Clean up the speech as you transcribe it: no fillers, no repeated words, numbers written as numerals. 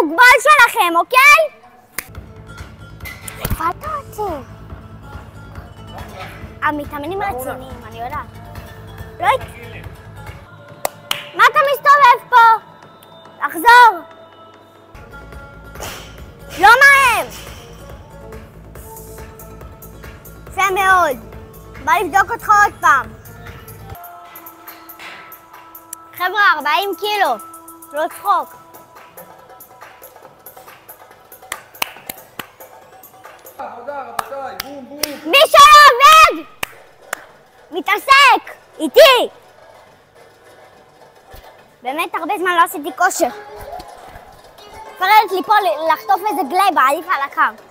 המוגבל שלכם, אוקיי? איפה אתה רוצה? המתאמנים רציניים, אני יודעת. לא ית... מה אתה מסתובב פה? לחזור. לא מהר! יפה מאוד. בא לבדוק אותך עוד פעם. חבר'ה, 40 קילו. לא צחוק. עבודה, רבותיי, בום בום. מי שלא עובד! מתעסק! איתי! באמת הרבה זמן לא עשיתי כושר. פרדת לי פה לחטוף איזה גלייבה, עדיף על הקר.